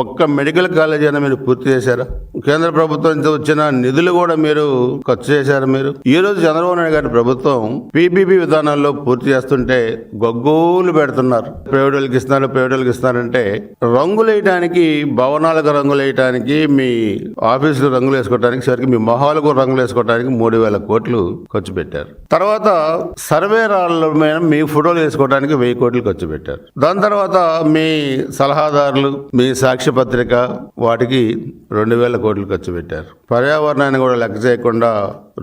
ఒక్క medical college అయినా మీరు పూర్తి చేశారా? కేంద్ర ప్రభుత్వం నుంచి వచ్చిన నిధులు కూడా మీరు ఖర్చు చేశారా? మీరు ఈ రోజు చంద్రబాబు నాయుడు గారి ప్రభుత్వం పీపీపీ విధానాల్లో పూర్తి చేస్తుంటే గగ్గోలు పెడుతున్నారు. ప్రైవేటులకు ఇస్తున్నారంటే రంగులు వేయడానికి, భవనాలకు రంగులు వేయడానికి, మీ ఆఫీసులు రంగులు వేసుకోవడానికి, సరికి మీ మొహాలకు రంగులు వేసుకోవడానికి 3,000 కోట్లు ఖర్చు పెట్టారు. తర్వాత సర్వే రాళ్ళ మీద మీ ఫోటోలు వేసుకోవడానికి 1,000 కోట్లు ఖర్చు పెట్టారు. దాని తర్వాత మీ సలహాదారులు, మీ సాక్షి పత్రిక, వాటికి 2,000 కోట్లు ఖర్చు పెట్టారు. పర్యావరణాన్ని కూడా లెక్క చేయకుండా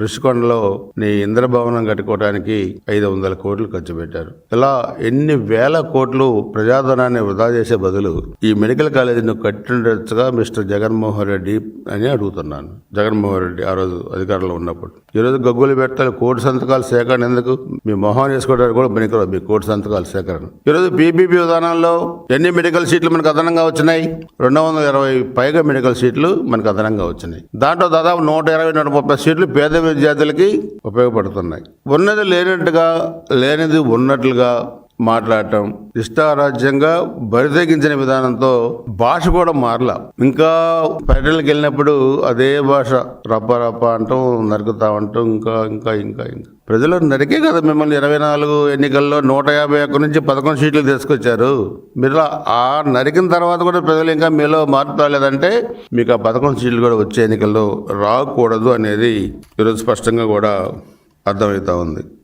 ఋషికొండలో నీ ఇంద్రభవనం కట్టుకోవడానికి 500 కోట్లు ఖర్చు పెట్టారు. ఇలా ఎన్ని వేల కోట్లు ప్రజాధనాన్ని వృధా చేసే బదులు ఈ మెడికల్ కాలేజీని కట్టిండొచ్చుగా మిస్టర్ జగన్మోహన్ రెడ్డి అని అడుగుతున్నాను. జగన్మోహన్ రెడ్డి ఆ రోజు అధికారంలో ఉన్నప్పుడు. ఈరోజు గగ్గులు పెట్టాలి, కోటి సంతకాల సేకరణ ఎందుకు? మీ మొహం వేసుకోవడానికి కూడా పనికిరాదు మీ కోటి సంతకాల సేకరణ. ఈరోజు పీపీపీ విధానంలో ఎన్ని మెడికల్ సీట్లు మనకు అదనంగా వచ్చినాయి? 220 పైగా మెడికల్ సీట్లు మనకు అదనంగా వచ్చినాయి. దాంట్లో దాదాపు 120-130 సీట్లు పేద విద్యార్థులకి ఉపయోగపడుతున్నాయి. ఉన్నది లేనట్టుగా, లేనిది ఉన్నట్లుగా మాట్లాడటం, ఇష్టారాజ్యంగా బరితెగించిన విధానంతో భాష కూడా మారలా. ఇంకా పర్యటనలకు వెళ్ళినప్పుడు అదే భాష రప్ప అంటాం, నరుకుతా అంటాం. ఇంకా ఇంకా ఇంకా ఇంకా ప్రజలు నరికే కదా మిమ్మల్ని 24 ఎన్నికల్లో 151 నుంచి 11 సీట్లు తీసుకొచ్చారు. మీరు ఆ నరికిన తర్వాత కూడా ప్రజలు ఇంకా మీలో మార్పు రాలేదంటే మీకు ఆ 11 సీట్లు కూడా వచ్చే ఎన్నికల్లో రాకూడదు అనేది ఈరోజు స్పష్టంగా కూడా అర్థమవుతా ఉంది.